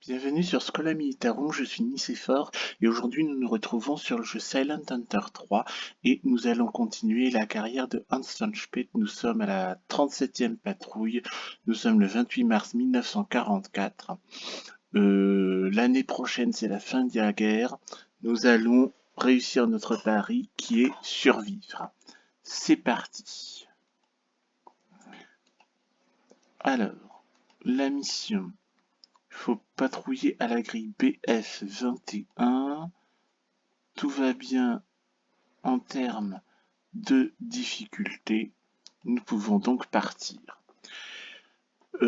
Bienvenue sur Schola Militarum, je suis Nicéphore et aujourd'hui nous nous retrouvons sur le jeu Silent Hunter 3 et nous allons continuer la carrière de Hans von Speth. Nous sommes à la 37e patrouille, nous sommes le 28 mars 1944. L'année prochaine c'est la fin de la guerre, nous allons réussir notre pari qui est survivre. C'est parti. Alors, la mission. Il faut patrouiller à la grille BF21. Tout va bien en termes de difficulté. Nous pouvons donc partir. Donc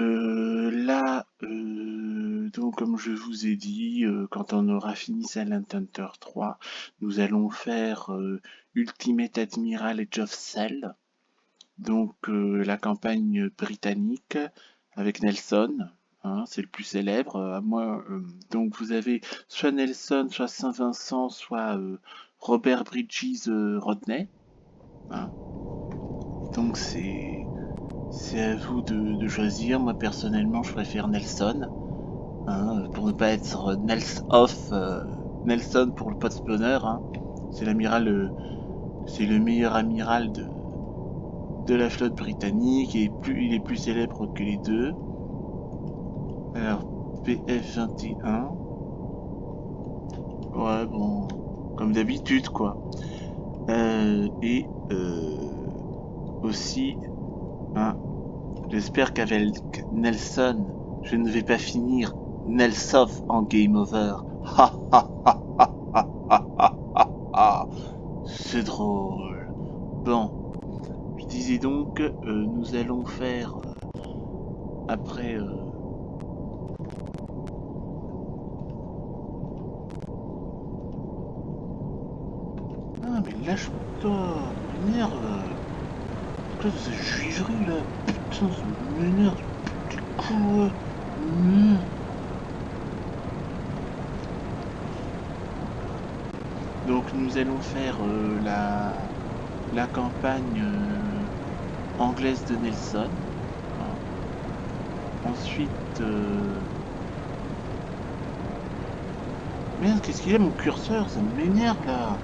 comme je vous ai dit, quand on aura fini Silent Hunter 3, nous allons faire Ultimate Admiral Age of Sail. Donc la campagne britannique avec Nelson. Hein, c'est le plus célèbre. Donc vous avez soit Nelson, soit Saint-Vincent, soit Robert Bridges Rodney. Hein. Donc c'est à vous de choisir. Moi personnellement, je préfère Nelson, hein, pour ne pas être Nelson pour le pot spawner. Hein. C'est l'amiral, c'est le meilleur amiral de la flotte britannique et il est plus célèbre que les deux. Alors, PF21. Ouais, bon, comme d'habitude, quoi. Aussi, hein, j'espère qu'avec Nelson, je ne vais pas finir Nelson en game over. Ha ha ha ha ha ha ha ha. C'est drôle. Bon, je disais donc, nous allons faire après. Ah mais lâche-toi, m'énerve. Quoi cette juiverie là? Putain, ça m'énerve. T'es quoi? Donc nous allons faire la campagne anglaise de Nelson. Ensuite... Merde, qu'est-ce qu'il a mon curseur? Ça m'énerve là.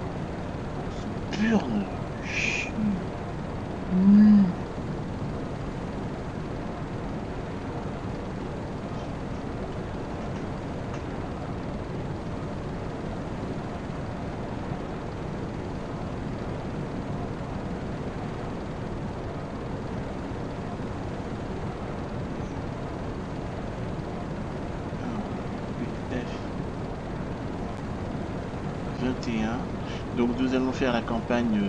C'est burne. Donc nous allons faire la campagne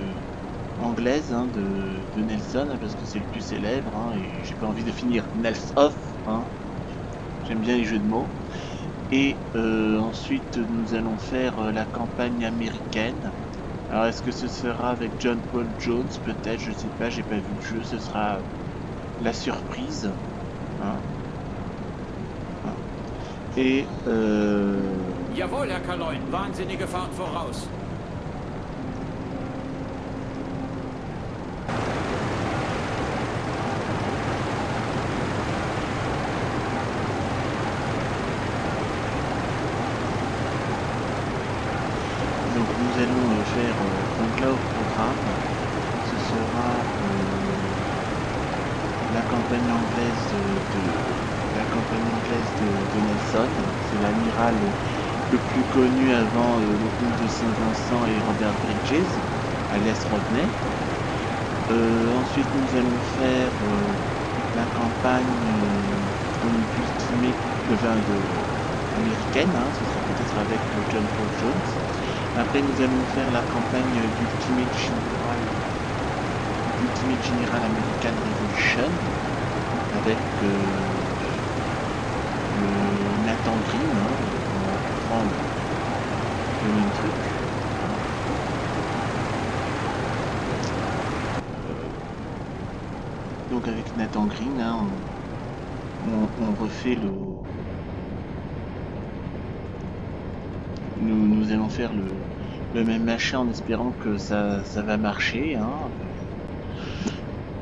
anglaise, hein, de Nelson, hein, parce que c'est le plus célèbre, hein, et j'ai pas envie de finir Nelson off, hein. J'aime bien les jeux de mots. Et ensuite nous allons faire la campagne américaine. Alors est-ce que ce sera avec John Paul Jones? Peut-être, je sais pas, j'ai pas vu le jeu, ce sera la surprise. Hein. Et Jawohl, Herr Kaloin, wahnsinnige Fahrt voraus. donc nous allons faire donc là au programme, ce sera la campagne anglaise de Nelson. C'est l'amiral le plus connu avant le comte de Saint-Vincent et Robert Bridges, alias Rodney. Ensuite nous allons faire la campagne américaine, hein, ce sera peut-être avec John Paul Jones. Après nous allons faire la campagne d'Ultimate General American Revolution avec le Nathan Green, hein, on va prendre le même truc. Donc avec Nathan Green, hein, on refait nous allons faire le même machin en espérant que ça va marcher, hein.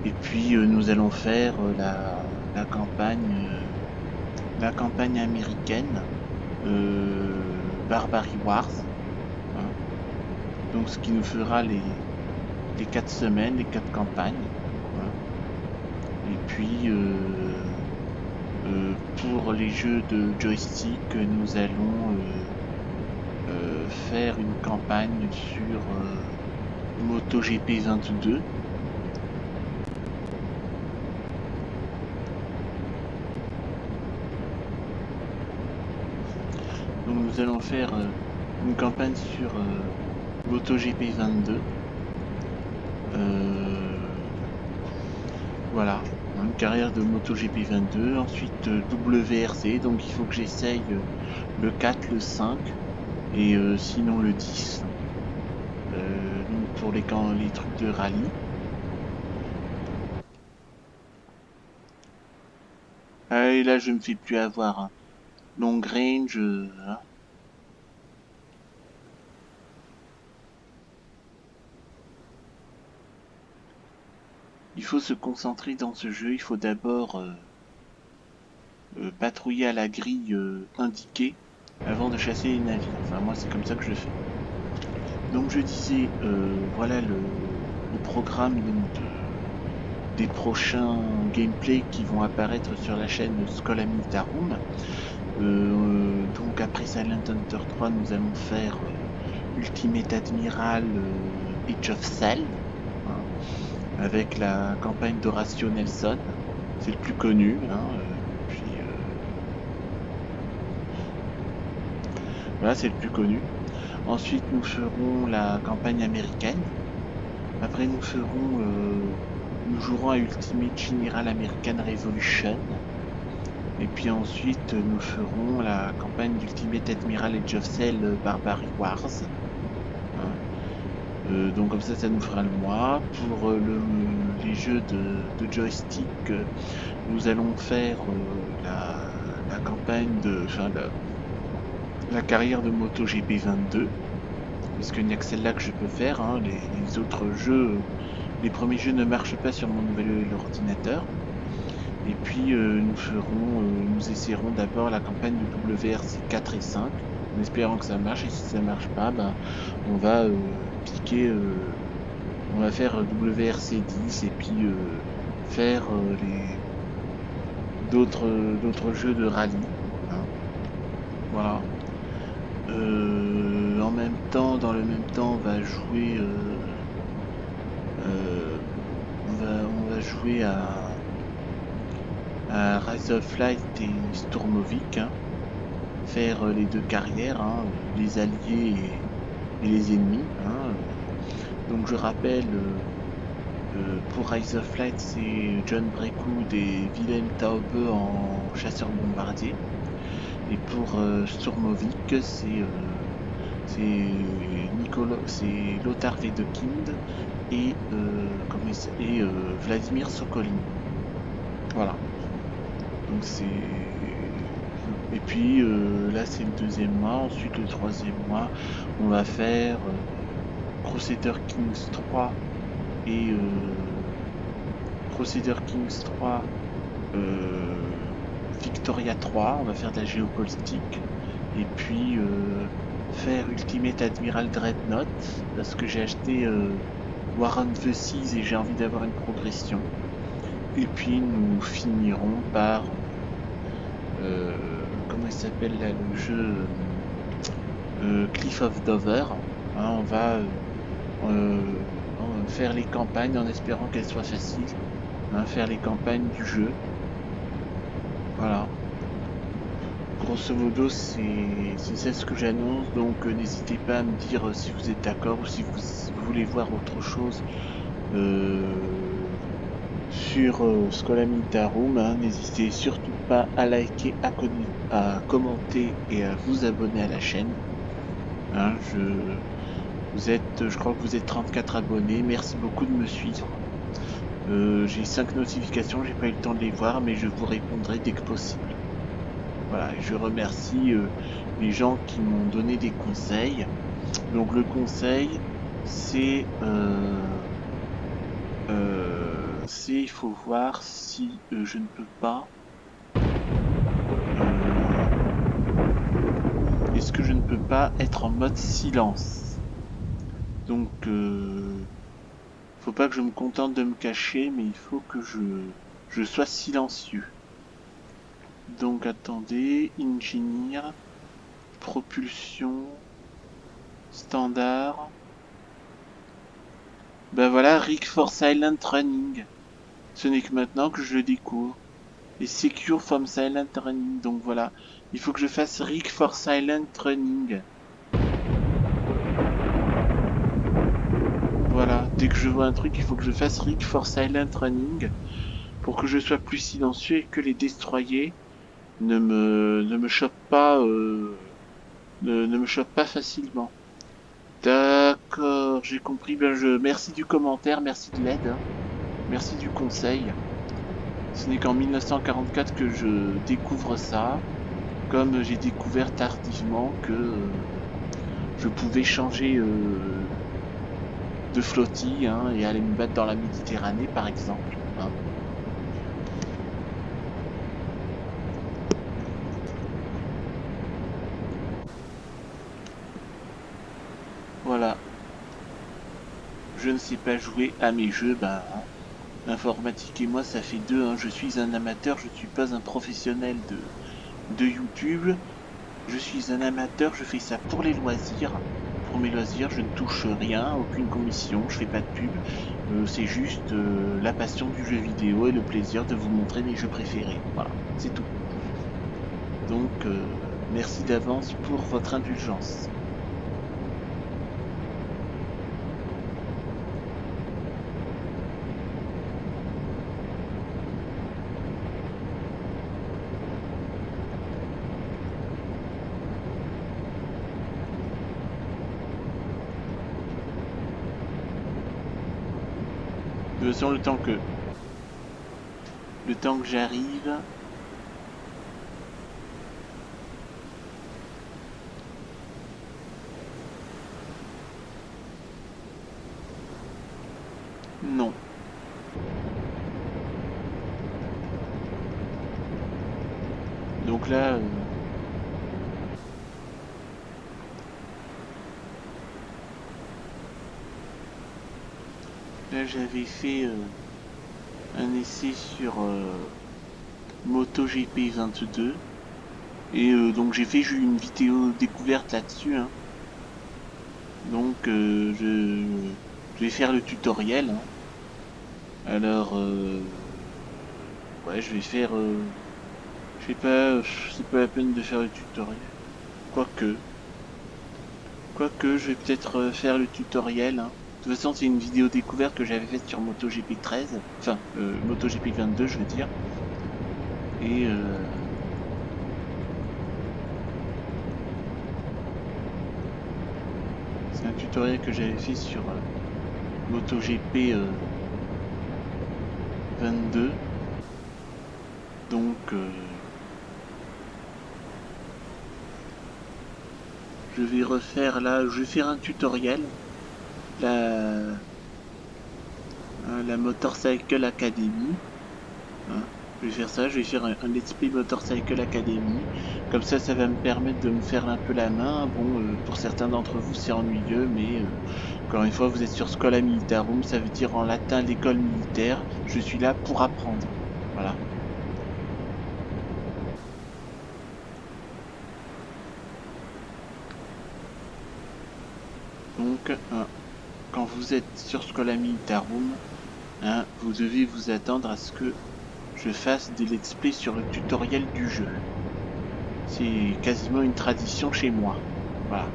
Et puis nous allons faire la campagne américaine Barbary Wars, hein. Donc ce qui nous fera les 4 semaines, les 4 campagnes, hein. Et puis pour les jeux de joystick, nous allons faire une campagne sur MotoGP 22. Donc nous allons faire une campagne sur MotoGP 22. Voilà, une carrière de MotoGP 22. Ensuite WRC, donc il faut que j'essaye le 4, le 5 et sinon le 10. Donc pour les trucs de rallye. Ah, et là je me fais plus avoir, hein. Long range, hein. Il faut se concentrer dans ce jeu, il faut d'abord patrouiller à la grille indiquée avant de chasser les navires. Enfin moi c'est comme ça que je fais. Donc je disais, voilà le programme des prochains gameplays qui vont apparaître sur la chaîne Schola Militarum. Donc après Silent Hunter 3 nous allons faire Ultimate Admiral Age of Sail, hein, avec la campagne d'Horatio Nelson, c'est le plus connu, hein, voilà, c'est le plus connu. Ensuite nous ferons la campagne américaine. Après nous jouerons à Ultimate General American Revolution. Et puis ensuite nous ferons la campagne d'Ultimate Admiral Age of Sail Barbary Wars. Donc comme ça nous fera le mois. Pour les jeux de joystick, nous allons faire la campagne la carrière de MotoGP 22, parce qu'il n'y a que celle-là que je peux faire, hein. Les autres jeux, les premiers jeux ne marchent pas sur mon nouvel ordinateur. Et puis nous essaierons d'abord la campagne de WRC 4 et 5, en espérant que ça marche, et si ça marche pas, on va on va faire WRC 10 et puis faire d'autres jeux de rallye, hein. Voilà. Dans le même temps, on va jouer on va jouer à Rise of Light et Sturmovik, hein. Faire les deux carrières, hein, les alliés et les ennemis, hein. Donc je rappelle, pour Rise of Light, c'est John Breakwood et Wilhelm Taube en chasseur bombardier. Et pour Sturmovik, c'est Lothar Wedekind et Vladimir Sokolin. Voilà. Donc et puis là c'est le deuxième mois. Ensuite le troisième mois, on va faire Crusader Kings 3 et Crusader Kings 3 Victoria 3. On va faire de la géopolitique. Et puis faire Ultimate Admiral Dreadnought, parce que j'ai acheté War on the Seas et j'ai envie d'avoir une progression. Et puis nous finirons par comment il s'appelle là le jeu, Cliff of Dover, hein. On va faire les campagnes en espérant qu'elles soient faciles, hein, faire les campagnes du jeu. Voilà. Grosso modo, c'est ça ce que j'annonce, donc n'hésitez pas à me dire si vous êtes d'accord ou si vous voulez voir autre chose sur Schola Militarum, hein. N'hésitez surtout pas à liker, à commenter et à vous abonner à la chaîne, hein. Je crois que vous êtes 34 abonnés, merci beaucoup de me suivre. J'ai 5 notifications, j'ai pas eu le temps de les voir, mais je vous répondrai dès que possible. Voilà, je remercie les gens qui m'ont donné des conseils. Donc le conseil, c'est il faut voir si je ne peux pas mais ce que je ne peux pas, être en mode silence. Donc, faut pas que je me contente de me cacher, mais il faut que je sois silencieux. Donc, attendez, Engineer, propulsion, standard. Ben voilà, Rig for Silent Running. Ce n'est que maintenant que je le découvre. Et Secure from Silent Running. Donc voilà, il faut que je fasse Rig for Silent Running. Voilà, dès que je vois un truc, il faut que je fasse Rig for Silent Running pour que je sois plus silencieux et que les destroyers ne me chopent pas, ne me chopent pas facilement. D'accord, j'ai compris. Ben merci du commentaire, merci de l'aide, hein. Merci du conseil. Ce n'est qu'en 1944 que je découvre ça, comme j'ai découvert tardivement que je pouvais changer de flottille, hein, et aller me battre dans la Méditerranée par exemple, hein. Voilà. Je ne sais pas jouer à mes jeux, bah, hein. L'informatique et moi ça fait deux, hein. Je suis un amateur, je ne suis pas un professionnel de YouTube. Je suis un amateur, je fais ça pour les loisirs. Pour mes loisirs, je ne touche rien, aucune commission, je fais pas de pub. C'est juste la passion du jeu vidéo et le plaisir de vous montrer mes jeux préférés. Voilà, c'est tout. Donc, merci d'avance pour votre indulgence. De toute façon, le temps que j'arrive, non. Donc là, là j'avais fait un essai sur MotoGP 22. Et donc j'ai fait une vidéo découverte là-dessus, hein. Donc je vais faire le tutoriel, hein. Alors ouais, je vais faire je sais pas, c'est pas la peine de faire le tutoriel. Quoique je vais peut-être faire le tutoriel, hein. De toute façon c'est une vidéo découverte que j'avais faite sur MotoGP 13, enfin MotoGP 22 je veux dire. Et c'est un tutoriel que j'avais fait sur MotoGP 22. Donc je vais refaire là, je vais faire un tutoriel, la Motorcycle Academy, hein. Je vais faire ça, je vais faire un Let's Play Motorcycle Academy, comme ça ça va me permettre de me faire un peu la main. Bon, pour certains d'entre vous c'est ennuyeux, mais encore une fois vous êtes sur Schola Militarum, ça veut dire en latin l'école militaire, je suis là pour apprendre, voilà. Donc, quand vous êtes sur Schola Militarum, hein, vous devez vous attendre à ce que je fasse des let's play sur le tutoriel du jeu. C'est quasiment une tradition chez moi. Voilà.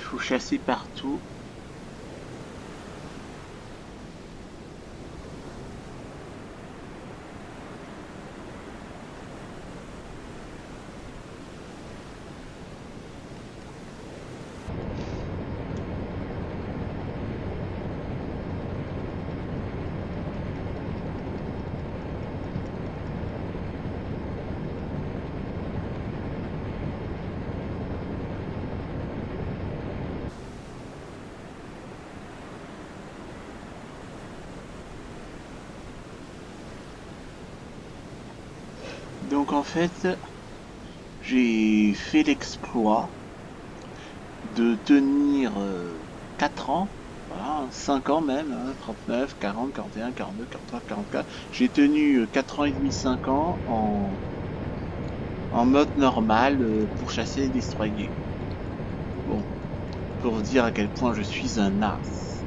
Il faut chasser partout. Donc en fait, j'ai fait l'exploit de tenir 4 ans, voilà, 5 ans même, hein, 39, 40, 41, 42, 43, 44. J'ai tenu 4 ans et demi, 5 ans en mode normal pour chasser et destroyer. Bon, pour vous dire à quel point je suis un as.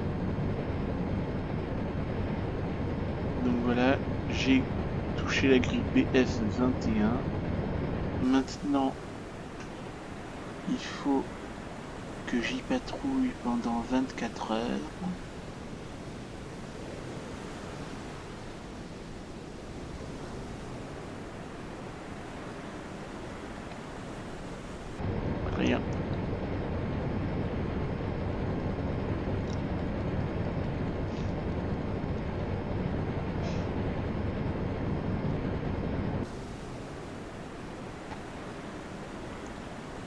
Donc voilà, j'ai touché la grille BF21. Maintenant, il faut que j'y patrouille pendant 24 heures. Rien.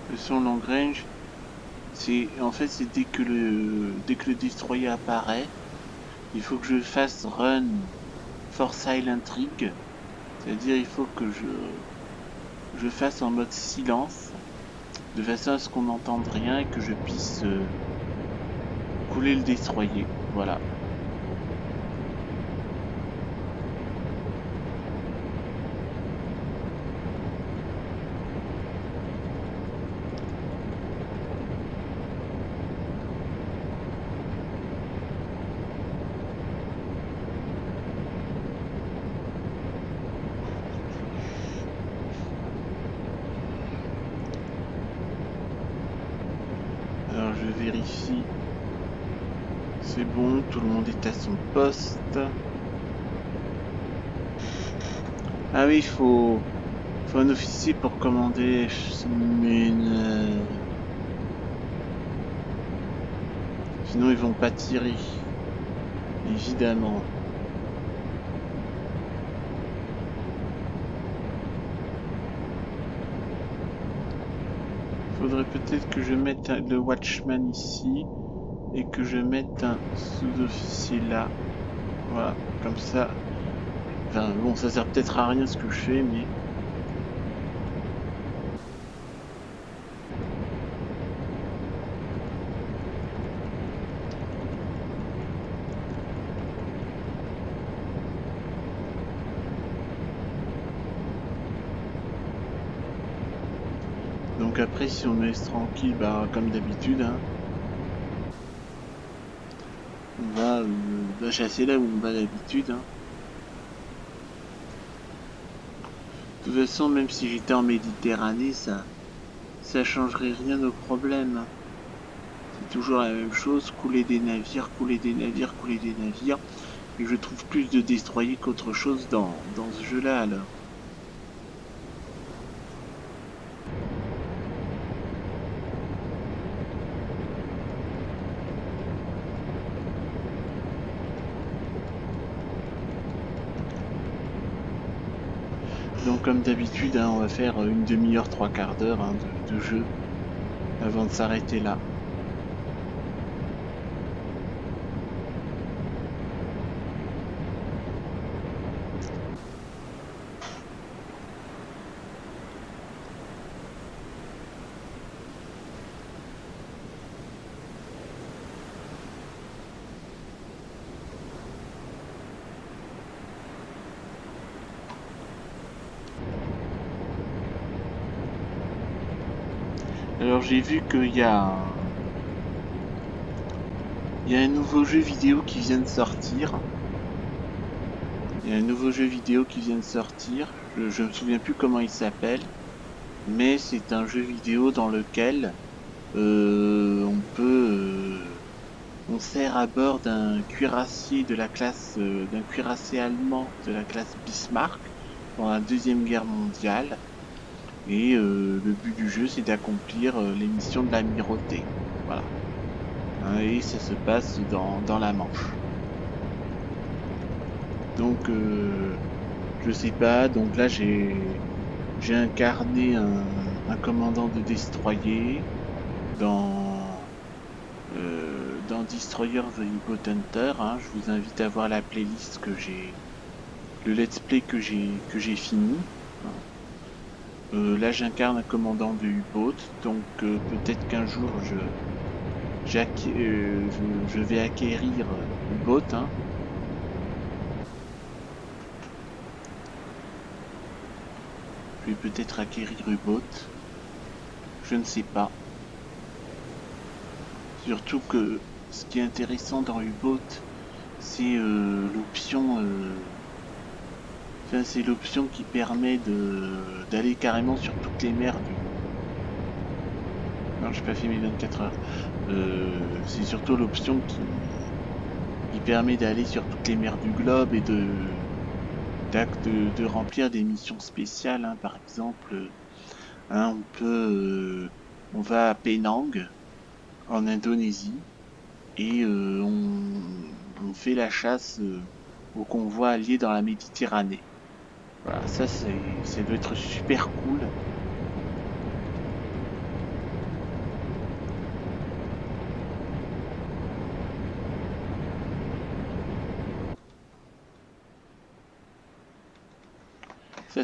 Le son long range, c'est en fait c'est dès que le destroyer apparaît, il faut que je fasse run for silent rig, c'est-à-dire il faut que je fasse en mode silence, de façon à ce qu'on n'entende rien et que je puisse couler le destroyer. Voilà. Alors je vérifie. C'est bon, tout le monde est à son poste. Ah oui, il faut un officier pour commander. Mais sinon ils vont pas tirer. Évidemment. Faudrait peut-être que je mette le watchman ici et que je mette un sous-officier là. Voilà, comme ça. Enfin bon, ça sert peut-être à rien ce que je fais, mais donc après si on me laisse tranquille, bah comme d'habitude, hein, on va chasser là où on va d'habitude. Hein. De toute façon, même si j'étais en Méditerranée, ça changerait rien au problème. C'est toujours la même chose, couler des navires, couler des navires, couler des navires. Et je trouve plus de destroyers qu'autre chose dans ce jeu-là alors. Donc comme d'habitude, hein, on va faire une demi-heure, 3/4 d'heure hein, de jeu avant de s'arrêter là. Alors j'ai vu qu'il y a un nouveau jeu vidéo qui vient de sortir. Il y a un nouveau jeu vidéo qui vient de sortir. Je me souviens plus comment il s'appelle. Mais c'est un jeu vidéo dans lequel On sert à bord d'un cuirassier de la classe, d'un cuirassé allemand de la classe Bismarck pendant la Deuxième Guerre mondiale. Et le but du jeu, c'est d'accomplir les missions de l'amirauté. Voilà. Hein, et ça se passe dans la Manche. Donc, je sais pas. Donc là, j'ai incarné un commandant de destroyer dans Destroyer the U-Boat Hunter. Hein. Je vous invite à voir la playlist le let's play que j'ai fini. Hein. Là, j'incarne un commandant de U-Boat, donc peut-être qu'un jour je vais acquérir U-Boat. Hein. Je vais peut-être acquérir U-Boat. Je ne sais pas. Surtout que ce qui est intéressant dans U-Boat, c'est l'option. Enfin, c'est l'option qui permet d'aller carrément sur toutes les mers du. Non, j'ai pas fait mes 24 heures. C'est surtout l'option qui permet d'aller sur toutes les mers du globe et de remplir des missions spéciales. Hein. Par exemple, hein, on va à Penang en Indonésie et on fait la chasse aux convois alliés dans la Méditerranée. Voilà, ça doit être super cool.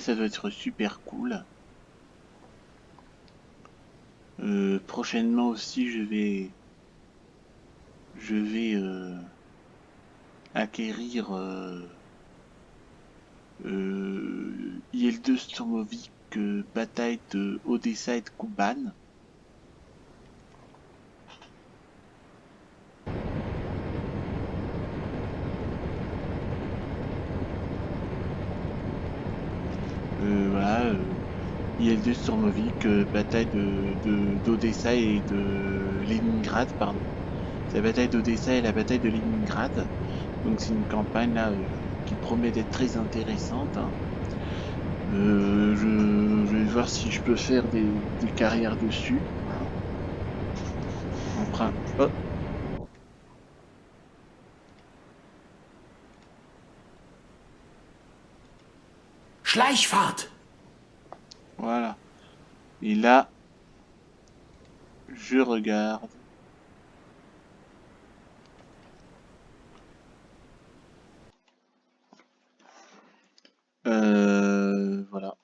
Ça doit être super cool. Prochainement aussi, je vais acquérir IL-2 Sturmovik bataille de Odessa et de Kuban. Voilà, IL-2 Sturmovik bataille d'Odessa et de Leningrad, pardon. C'est la bataille d'Odessa et la bataille de Leningrad. Donc c'est une campagne là qui promet d'être très intéressante. Hein. Je vais voir si je peux faire des carrières dessus. Hein. Emprunt. Oh. Schleichfahrt! Voilà. Et là, je regarde. Voilà.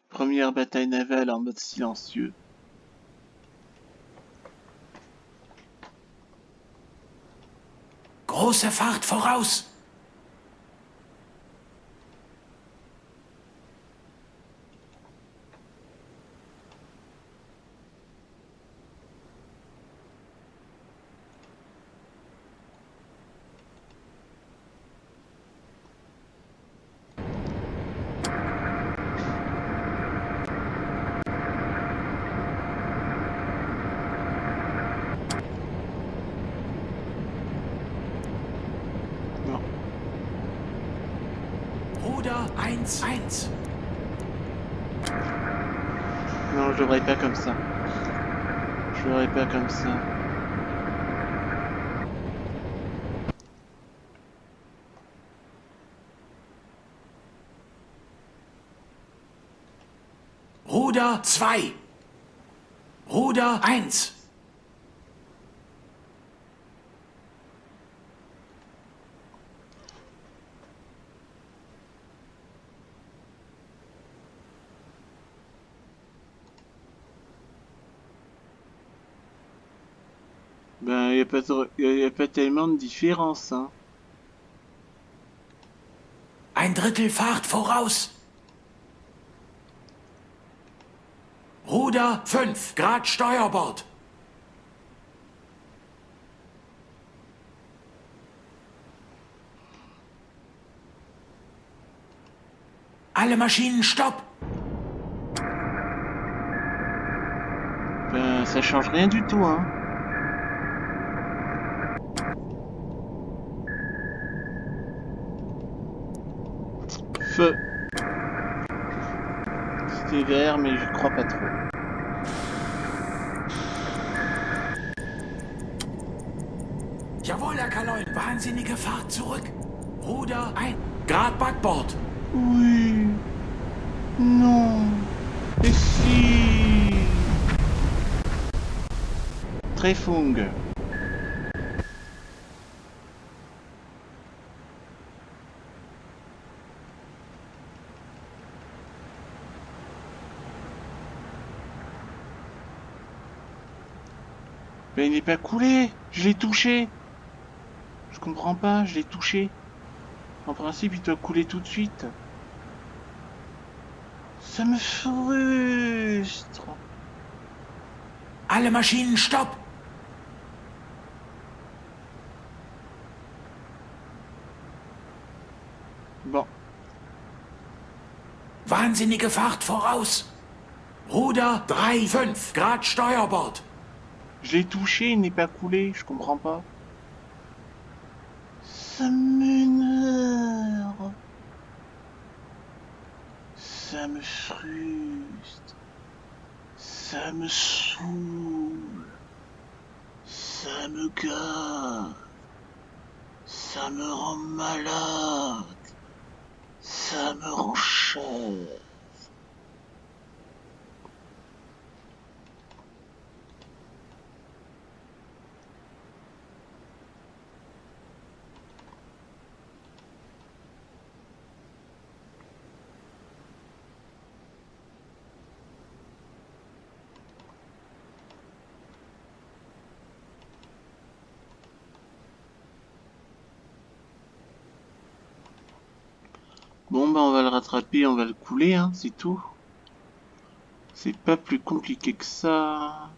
Première bataille navale en mode silencieux. Große Fahrt voraus! Non. Ruder 1-1. Non, je l'aurais pas comme ça. Je l'aurais pas comme ça. Ruder 2. Ruder 1. Ben, y a pas tellement de différence, hein. Ein Drittel Fahrt voraus. Ruder 5 Grad Steuerbord. Alle Maschinen, stopp! Ben, ça change rien du tout, hein. Feu. C'était vert, mais je crois pas trop. Jawohl, Herr Kaloin. Wahnsinnige Fahrt zurück. Ruder ein. Grad Backbord. Oui. Non. Et si. Trefung. Mais il n'est pas coulé. Je l'ai touché. Je comprends pas, je l'ai touché. En principe, il doit couler tout de suite. Ça me frustre. Alle Maschinen, stopp! Bon. Wahnsinnige Fahrt voraus. Ruder 3, 5 Grad Steuerbord. Je l'ai touché, il n'est pas coulé, je comprends pas. Ça m'énerve. Ça me frustre. Ça me saoule. Ça me gave. Ça me rend malade. Ça me rend cher. Bon bah on va le rattraper, on va le couler, hein, c'est tout. C'est pas plus compliqué que ça.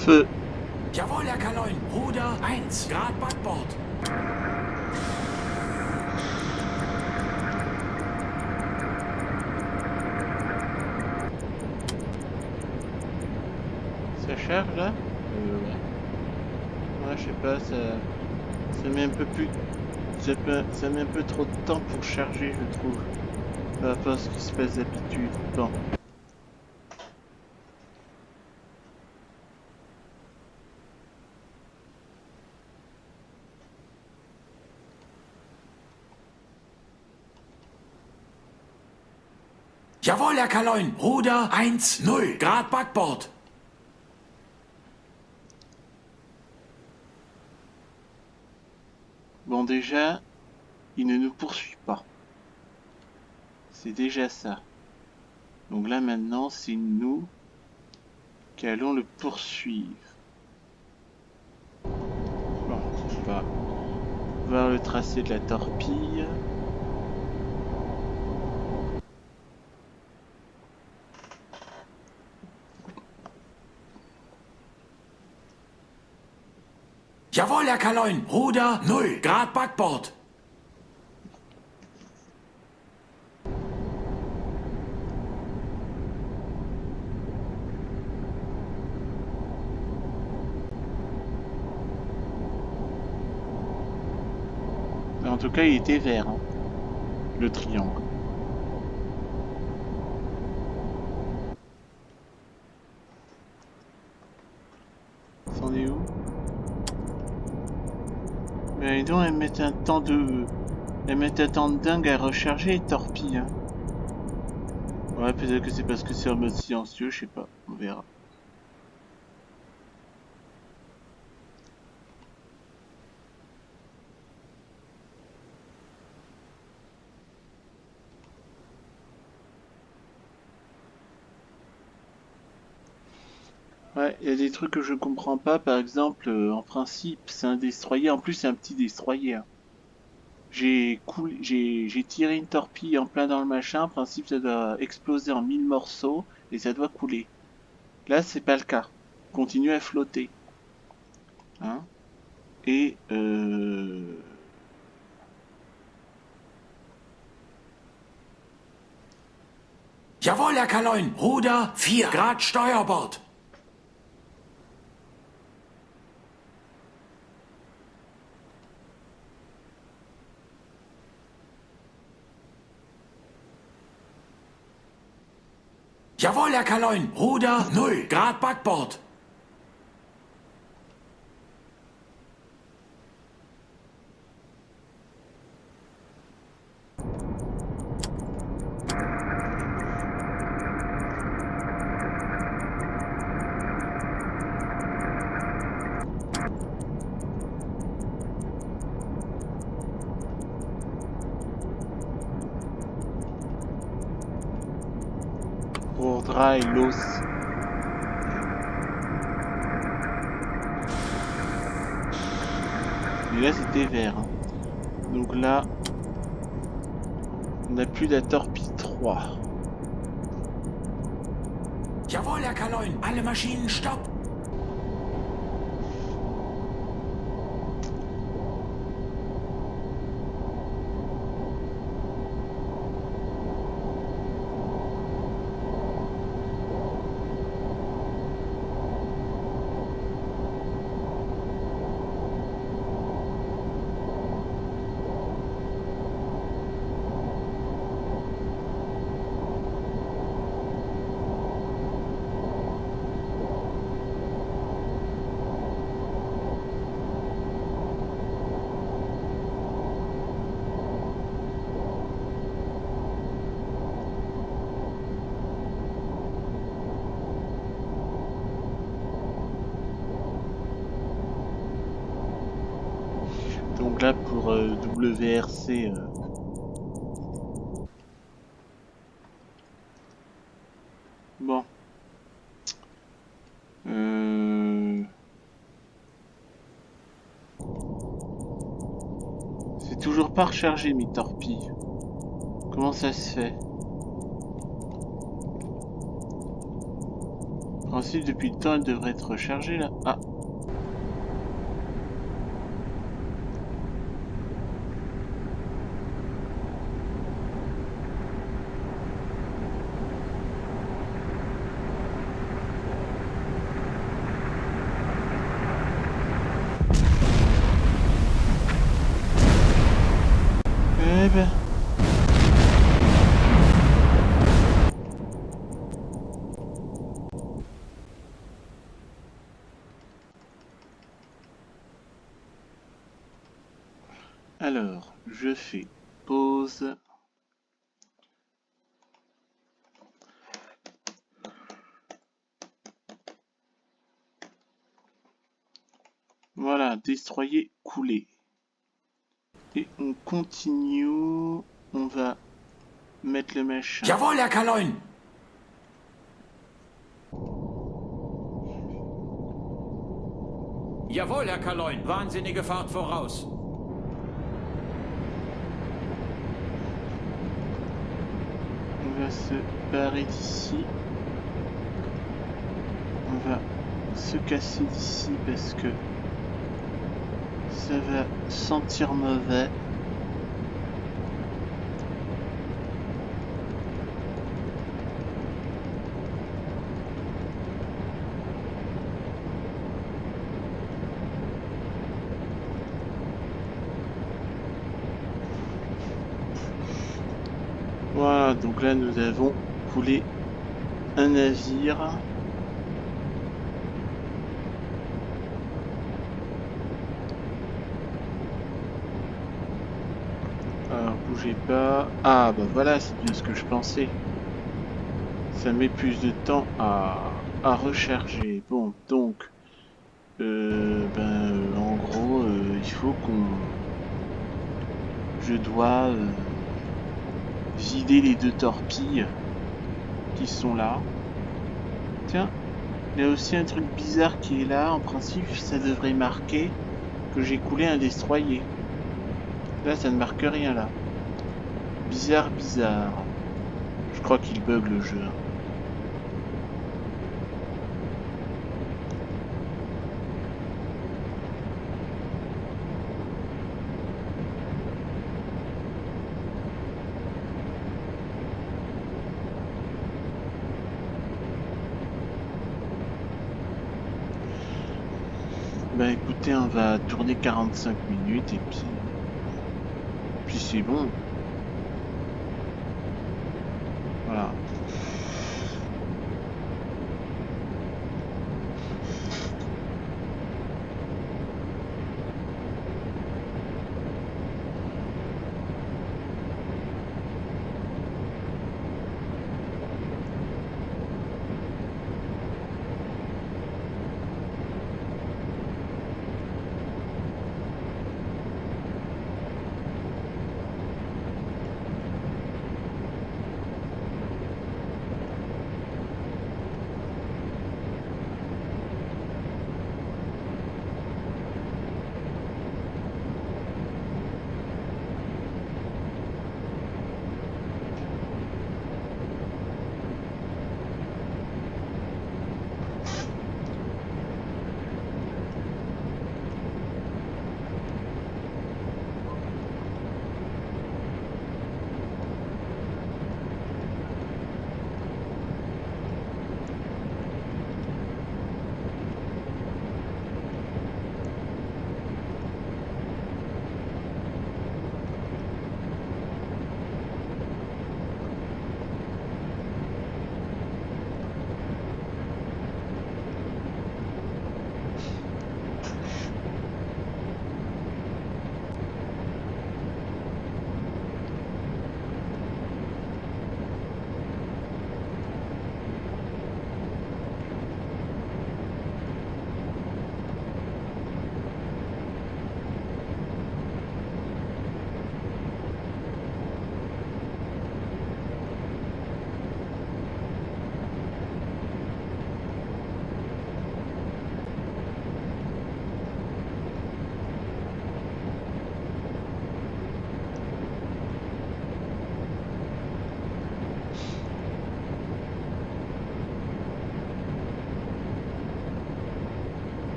Feu. Jawohl, Herr Kaloin. Ruder 1 Grad Backbord. Ça charge là ouais. Ouais, je sais pas, ça met un peu plus. Ça met un peu trop de temps pour charger, je trouve. Par rapport à ce qui se passe d'habitude. Bon. Jawohl, Herr Kaloin. Ruder 1, 0 Grad Backbord. Bon, déjà, il ne nous poursuit pas. C'est déjà ça. Donc là, maintenant, c'est nous qui allons le poursuivre. Bon, on va voir le tracé de la torpille. Jawohl, Herr Kaloin. Ruder 0 Grad Backbord. En tout cas, il était vert, hein, le triangle. C'en est où? Mais donc, elles mettent un temps de... Elles mettent un temps de dingue à recharger les torpilles. Hein. Ouais, peut-être que c'est parce que c'est en mode silencieux, je sais pas. On verra. Ouais, il y a des trucs que je comprends pas. Par exemple, en principe, c'est un destroyer. En plus, c'est un petit destroyer, hein. J'ai tiré une torpille en plein dans le machin. En principe, ça doit exploser en 1000 morceaux et ça doit couler. Là, c'est pas le cas. Continue à flotter, hein. Et Jawohl, Herr Kaloin. Ruder 4 Grad Steuerbord. Jawohl, Herr Kaloin. Ruder 0 Grad Backbord. Rourdra et l'os. Mais là, c'était vert, hein. Donc là, on n'a plus la torpille 3. Jawohl, Herr Kaloin. Alle Maschinen stopp. Donc là, pour WRC, bon. C'est toujours pas rechargé mes torpilles. Comment ça se fait? En principe, depuis le temps, elles devraient être rechargées là. Ah, eh ben. Alors, je fais pause. Voilà, destroyer, couler. Et on continue. On va mettre le machin. Jawohl, Herr Kaloin. Jawohl, Herr Kaloin. Wahnsinnige Fahrt voraus. On va se barrer d'ici. On va se casser d'ici parce que ça va sentir mauvais. Voilà, donc là nous avons coulé un navire. Alors bougez pas. Ah bah voilà, c'est bien ce que je pensais. Ça met plus de temps à recharger. Bon, donc en gros il faut qu'on... Je dois vider les 2 torpilles qui sont là. Tiens, Il y a aussi un truc bizarre qui est là. En principe, ça devrait marquer que j'ai coulé un destroyer. Là, ça ne marque rien là. Bizarre, bizarre. Je crois qu'il bug le jeu. Bah écoutez, on va tourner 45 minutes et puis c'est bon. Voilà.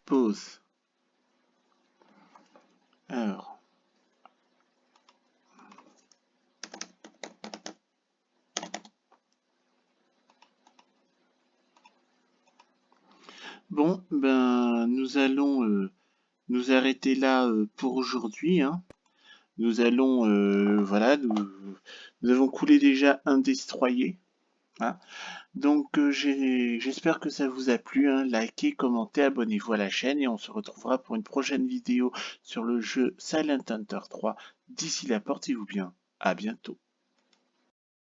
Pause. Alors. Bon, ben nous allons nous arrêter là pour aujourd'hui, hein. Nous allons, voilà, nous avons coulé déjà un destroyer. Hein. Donc j'espère que ça vous a plu, hein. Likez, commentez, abonnez-vous à la chaîne et on se retrouvera pour une prochaine vidéo sur le jeu Silent Hunter 3. D'ici là, portez-vous bien. À bientôt.